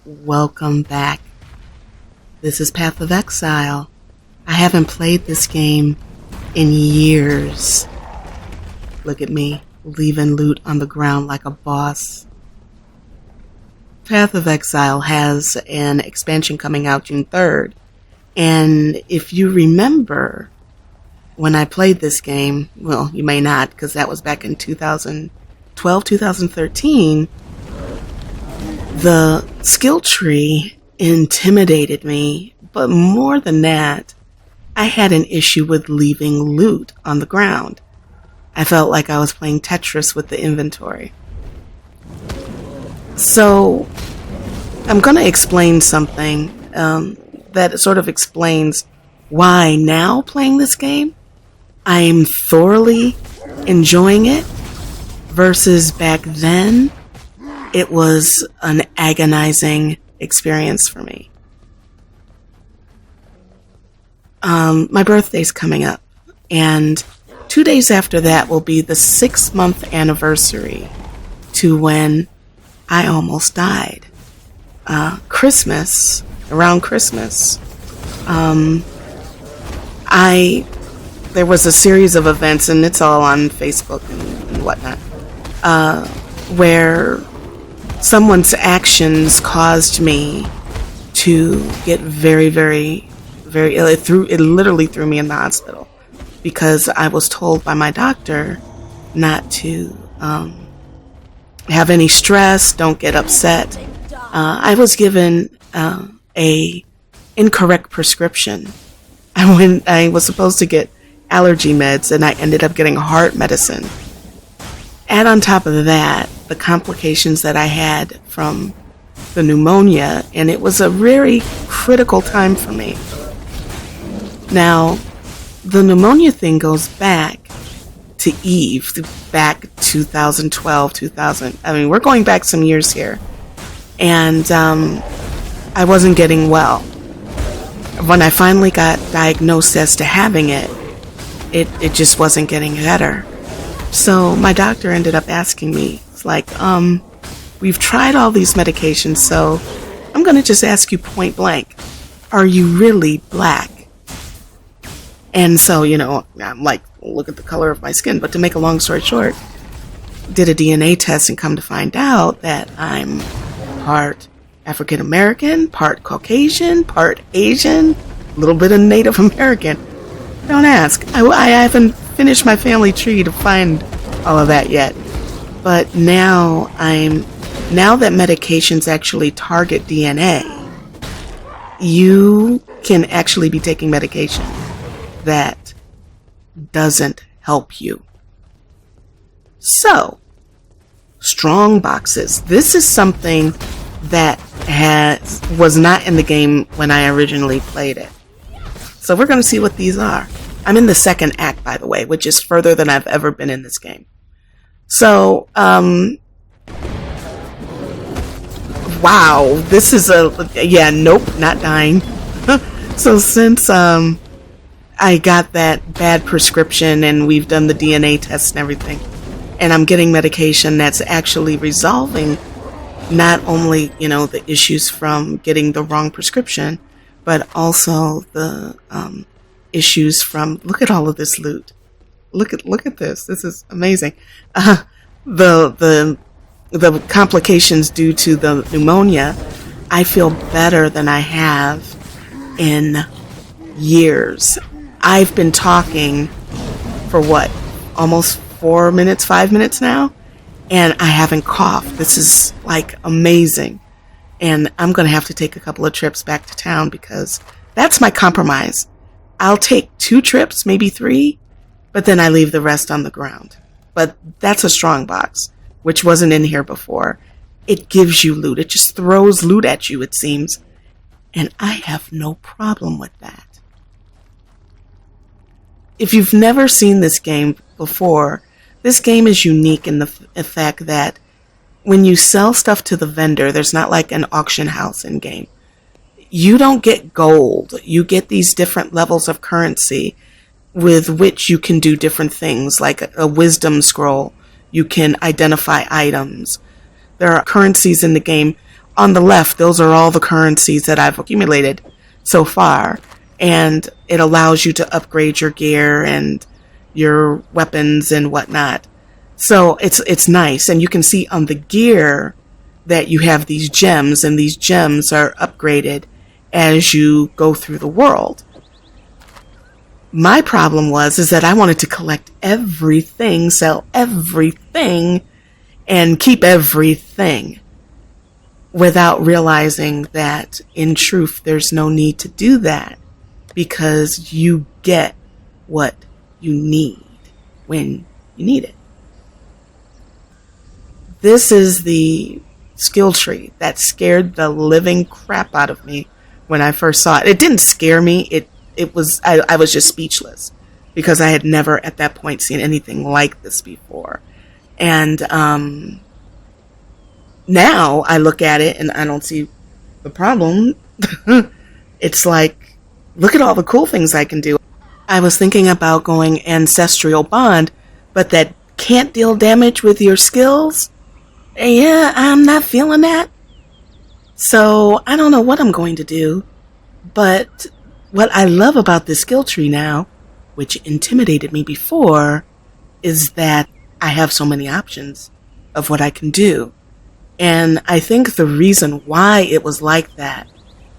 Welcome back. This is Path of Exile. I haven't played this game in years. Look at me, leaving loot on the ground like a boss. Path of Exile has an expansion coming out June 3rd. And if you remember, when I played this game, well, you may not, because that was back in 2012, 2013, the skill tree intimidated me, but more than that, I had an issue with leaving loot on the ground. I felt like I was playing Tetris with the inventory. So, I'm going to explain something that sort of explains why now playing this game, I am thoroughly enjoying it versus back then, it was an agonizing experience for me. My birthday's coming up, and 2 days after that will be the 6-month anniversary to when I almost died. Around Christmas, there was a series of events, and it's all on Facebook and whatnot, where someone's actions caused me to get very, very, very ill. It literally threw me in the hospital because I was told by my doctor not to have any stress, don't get upset. I was given a incorrect prescription. I was supposed to get allergy meds, and I ended up getting heart medicine. Add on top of that the complications that I had from the pneumonia, and it was a very critical time for me. Now, the pneumonia thing goes back to Eve, back 2012, 2000. I mean, we're going back some years here. And I wasn't getting well. When I finally got diagnosed as to having it just wasn't getting better. So my doctor ended up asking me, it's like, we've tried all these medications, so I'm going to just ask you point blank, are you really black? And so, I'm like, look at the color of my skin. But to make a long story short, did a DNA test and come to find out that I'm part African American, part Caucasian, part Asian, a little bit of Native American. Don't ask. I haven't finished my family tree to find all of that yet. But now that medications actually target DNA, you can actually be taking medication that doesn't help you. So, strong boxes. This is something that was not in the game when I originally played it. So we're going to see what these are. I'm in the second act, by the way, which is further than I've ever been in this game. So, wow, this is nope, not dying. So since I got that bad prescription and we've done the DNA tests and everything, and I'm getting medication that's actually resolving not only, the issues from getting the wrong prescription, but also the issues from, look at all of this loot. Look at this. This is amazing. The complications due to the pneumonia, I feel better than I have in years. I've been talking for almost 4 minutes, 5 minutes now, and I haven't coughed. This is amazing. And I'm going to have to take a couple of trips back to town because that's my compromise. I'll take 2 trips, maybe 3, but then I leave the rest on the ground. But that's a strong box, which wasn't in here before. It gives you loot. It just throws loot at you, it seems. And I have no problem with that. If you've never seen this game before, this game is unique in the fact that when you sell stuff to the vendor, there's not like an auction house in game. You don't get gold. You get these different levels of currency with which you can do different things, like a wisdom scroll. You can identify items. There are currencies in the game on the left, those are all the currencies that I've accumulated so far. And it allows you to upgrade your gear and your weapons and whatnot. So it's nice. And you can see on the gear that you have these gems, and these gems are upgraded as you go through the world. My problem is that I wanted to collect everything, sell everything, and keep everything, without realizing that in truth there's no need to do that, because you get what you need when you need it. This is the skill tree that scared the living crap out of me when I first saw it. It didn't scare me. I was just speechless, because I had never at that point seen anything like this before. And now I look at it and I don't see the problem. It's like, look at all the cool things I can do. I was thinking about going Ancestral Bond, but that can't deal damage with your skills. Yeah, I'm not feeling that. So I don't know what I'm going to do. But what I love about this skill tree now, which intimidated me before, is that I have so many options of what I can do. And I think the reason why it was like that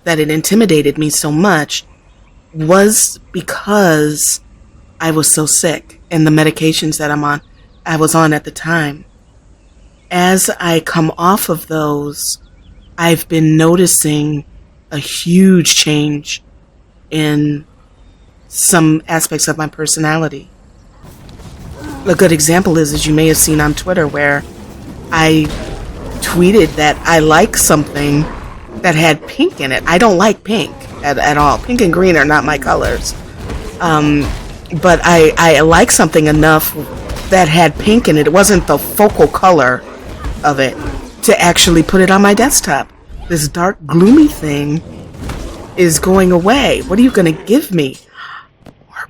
it intimidated me so much, was because I was so sick, and the medications that I was on at the time. As I come off of those, I've been noticing a huge change in some aspects of my personality. A good example is you may have seen on Twitter, where I tweeted that I like something that had pink in it. I don't like pink at all. Pink and green are not my colors. But I like something enough that had pink in it. It wasn't the focal color of it, to actually put it on my desktop. This dark, gloomy thing is going away. What are you going to give me? More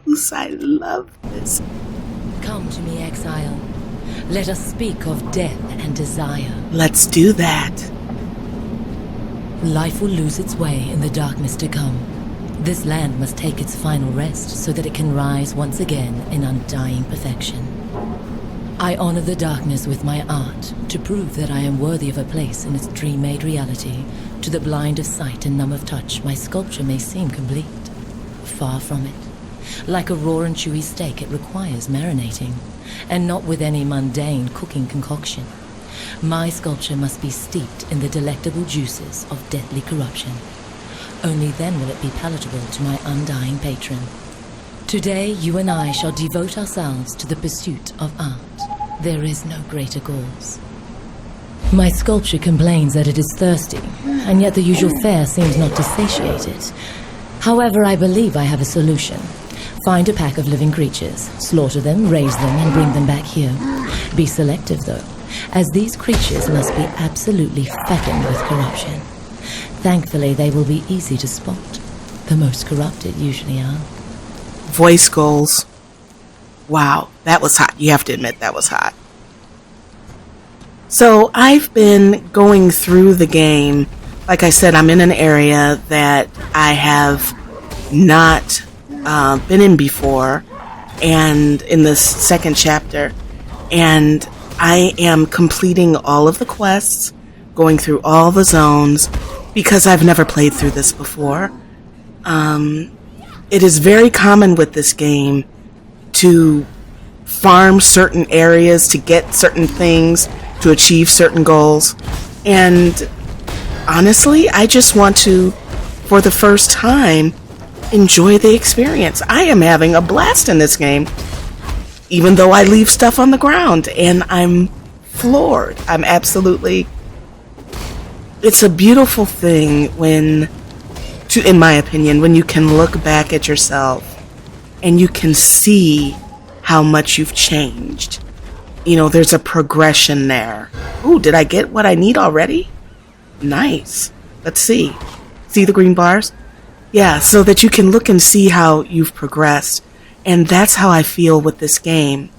blues. I love this. Come to me, exile. Let us speak of death and desire. Let's do that. Life will lose its way in the darkness to come. This land must take its final rest so that it can rise once again in undying perfection. I honor the darkness with my art to prove that I am worthy of a place in its dream-made reality. To the blind of sight and numb of touch, my sculpture may seem complete. Far from it. Like a raw and chewy steak, it requires marinating, and not with any mundane cooking concoction. My sculpture must be steeped in the delectable juices of deadly corruption. Only then will it be palatable to my undying patron. Today, you and I shall devote ourselves to the pursuit of art. There is no greater cause. My sculpture complains that it is thirsty, and yet the usual fare seems not to satiate it. However, I believe I have a solution. Find a pack of living creatures, slaughter them, raise them, and bring them back here. Be selective, though, as these creatures must be absolutely fecund with corruption. Thankfully, they will be easy to spot. The most corrupted usually are. Voice goals. Wow, that was hot. You have to admit that was hot. So I've been going through the game. Like I said, I'm in an area that I have not been in before, and in the second chapter, and I am completing all of the quests, going through all the zones, because I've never played through this before. It is very common with this game to farm certain areas to get certain things, to achieve certain goals. And honestly, I just want to, for the first time, enjoy the experience. I am having a blast in this game, even though I leave stuff on the ground, and I'm floored. I'm absolutely... It's a beautiful thing when, in my opinion, when you can look back at yourself and you can see how much you've changed. You know, there's a progression there. Ooh, did I get what I need already? Nice. Let's see. See the green bars? Yeah, so that you can look and see how you've progressed. And that's how I feel with this game.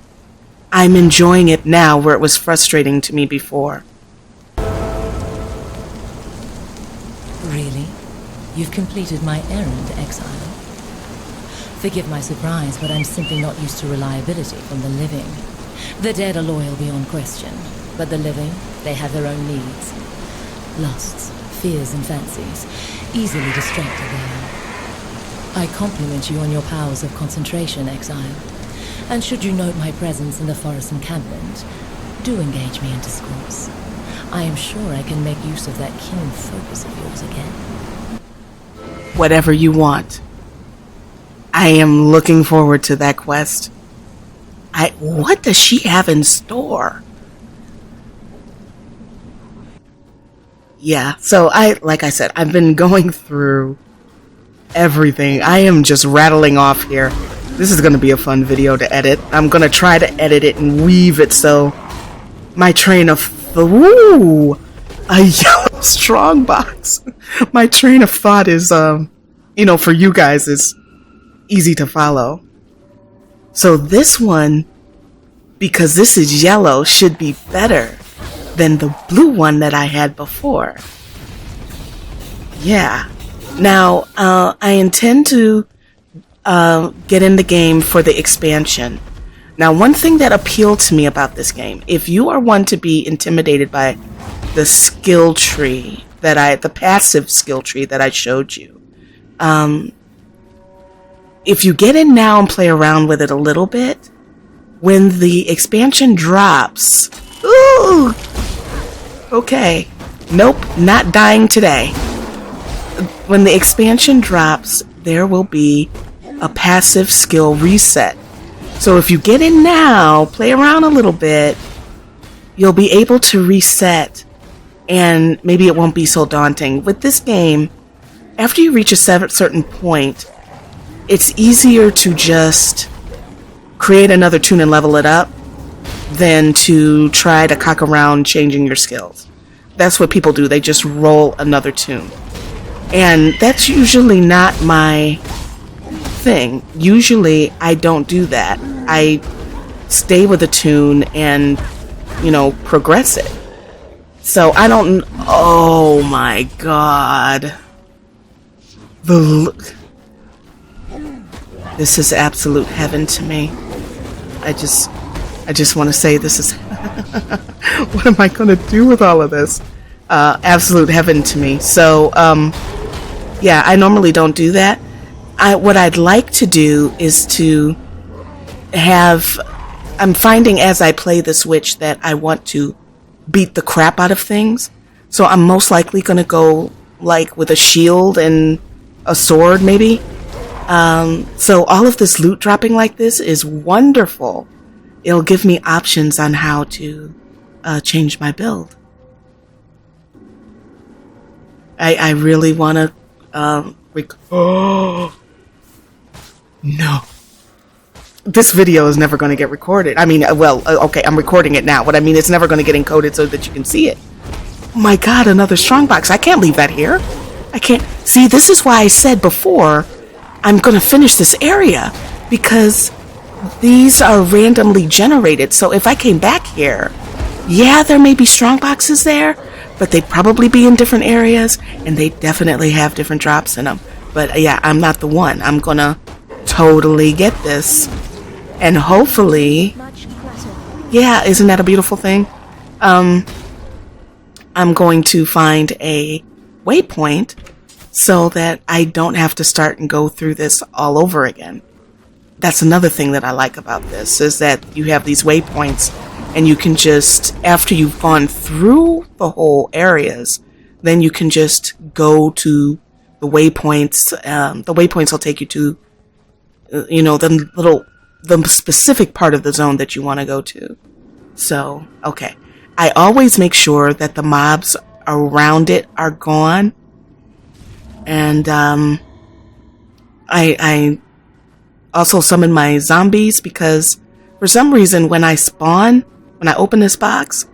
I'm enjoying it now where it was frustrating to me before. Really? You've completed my errand, Exile. Forgive my surprise, but I'm simply not used to reliability from the living. The dead are loyal beyond question, but the living, they have their own needs. Lusts, fears and fancies, easily distracted they are. I compliment you on your powers of concentration, Exile. And should you note my presence in the forest encampment, do engage me in discourse. I am sure I can make use of that keen focus of yours again. Whatever you want. I am looking forward to that quest. What does she have in store? Yeah, so like I said, I've been going through everything. I am just rattling off here. This is going to be a fun video to edit. I'm going to try to edit it and weave it so my train of ooh, a yellow strongbox. My train of thought is, for you guys is easy to follow. So this one, because this is yellow, should be better than the blue one that I had before. Yeah. Now, I intend to get in the game for the expansion. Now, one thing that appealed to me about this game, if you are one to be intimidated by the skill tree the passive skill tree that I showed you, if you get in now and play around with it a little bit, when the expansion drops, ooh, okay, nope, not dying today. When the expansion drops, there will be a passive skill reset. So if you get in now, play around a little bit, you'll be able to reset, and maybe it won't be so daunting. With this game, after you reach a certain point, it's easier to just create another tune and level it up than to try to cock around changing your skills. That's what people do. They just roll another tune. And that's usually not my thing. Usually I don't do that. I stay with a tune and, progress it. So I don't, oh my god. This is absolute heaven to me. I just want to say this is, what am I going to do with all of this? Absolute heaven to me. So, yeah, I normally don't do that. What I'd like to do is to I'm finding as I play this witch that I want to beat the crap out of things. So I'm most likely going to go like with a shield and a sword maybe. So all of this loot dropping like this is wonderful. It'll give me options on how to change my build. I really want to oh no, this video is never going to get recorded. I mean, okay, I'm recording it now. What I mean, it's never going to get encoded so that you can see it. Oh my god, another strongbox. I can't leave that here. I can't. See, this is why I said before I'm going to finish this area, because these are randomly generated. So if I came back here, yeah, there may be strongboxes there, but they'd probably be in different areas, and they definitely have different drops in them. But yeah, I'm not the one. I'm going to totally get this. And hopefully, yeah, isn't that a beautiful thing? I'm going to find a waypoint so that I don't have to start and go through this all over again. That's another thing that I like about this, is that you have these waypoints, and you can just, after you've gone through the whole areas, then you can just go to the waypoints. The waypoints will take you to, the specific part of the zone that you want to go to. So, okay. I always make sure that the mobs around it are gone. And, I also summon my zombies, because for some reason when I open this box,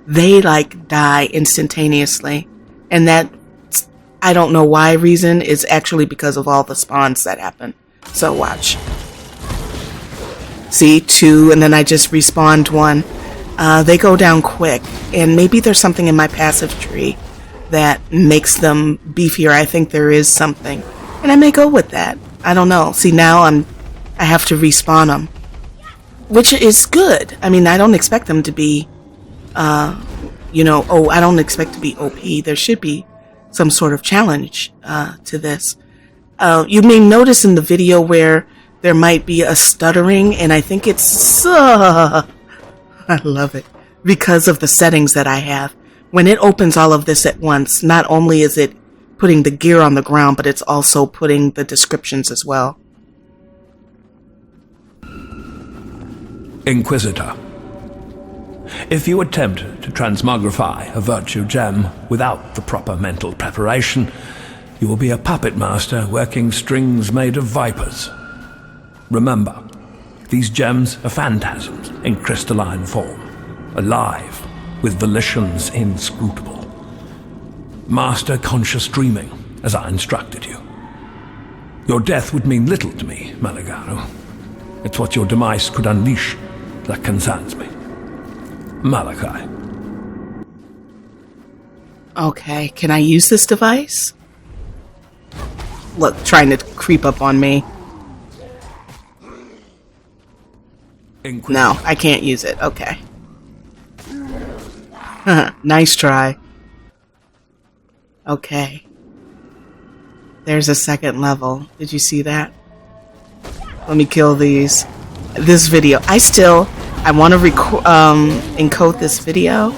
they die instantaneously. And that, I don't know why reason, is actually because of all the spawns that happen. So watch. See, 2, and then I just respawned 1. They go down quick, and maybe there's something in my passive tree that makes them beefier. I think there is something, and I may go with that. I don't know. See, now I have to respawn them, which is good. I mean, I don't expect them to be, I don't expect to be OP. There should be some sort of challenge to this. You may notice in the video where there might be a stuttering, and I think it's, I love it, because of the settings that I have. When it opens all of this at once, not only is it putting the gear on the ground, but it's also putting the descriptions as well. Inquisitor. If you attempt to transmogrify a virtue gem without the proper mental preparation, you will be a puppet master working strings made of vipers. Remember, these gems are phantasms in crystalline form, alive, with volitions inscrutable. Master conscious dreaming, as I instructed you. Your death would mean little to me, Malagaru. It's what your demise could unleash that concerns me. Malachi. Okay, can I use this device? Look, trying to creep up on me. No, I can't use it. Okay. Nice try. Okay. There's a second level. Did you see that? Let me kill these. This video. I want to encode this video.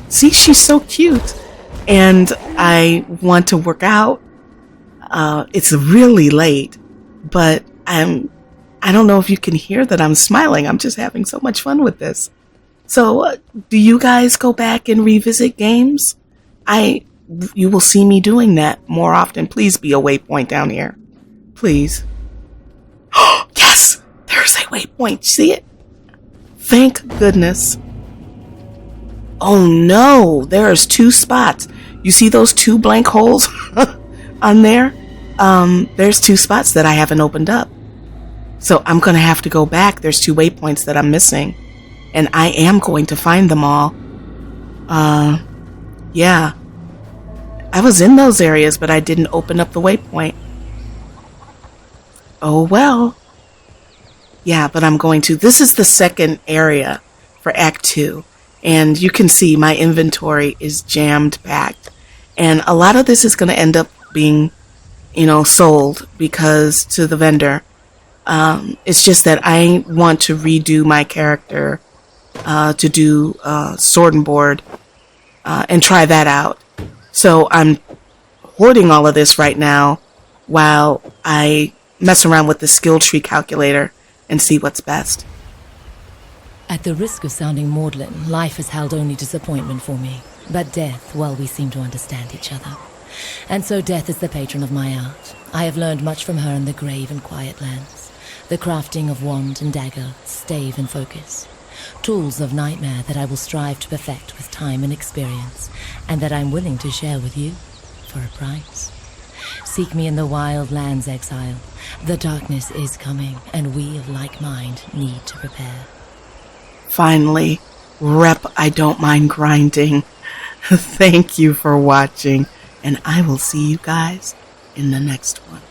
See, she's so cute. And I want to work out. It's really late, but I don't know if you can hear that I'm smiling. I'm just having so much fun with this. So, do you guys go back and revisit games? You will see me doing that more often. Please be a waypoint down here. Please. Oh, yes! There's a waypoint. See it? Thank goodness. Oh no, there's 2 spots. You see those 2 blank holes on there? There's 2 spots that I haven't opened up. So I'm going to have to go back. There's 2 waypoints that I'm missing. And I am going to find them all. Yeah. I was in those areas, but I didn't open up the waypoint. Oh well. Yeah, but I'm going to. This is the second area for Act 2. And you can see my inventory is jammed packed. And a lot of this is going to end up being, sold because to the vendor. It's just that I want to redo my character to do sword and board and try that out. So I'm hoarding all of this right now while I mess around with the skill tree calculator and see what's best. At the risk of sounding maudlin, life has held only disappointment for me. But death, well, we seem to understand each other. And so death is the patron of my art. I have learned much from her in the grave and quiet lands. The crafting of wand and dagger, stave and focus. Tools of nightmare that I will strive to perfect with time and experience, and that I'm willing to share with you for a price. Seek me in the wild lands, exile. The darkness is coming, and we of like mind need to prepare. Finally, rep I don't mind grinding. Thank you for watching, and I will see you guys in the next one.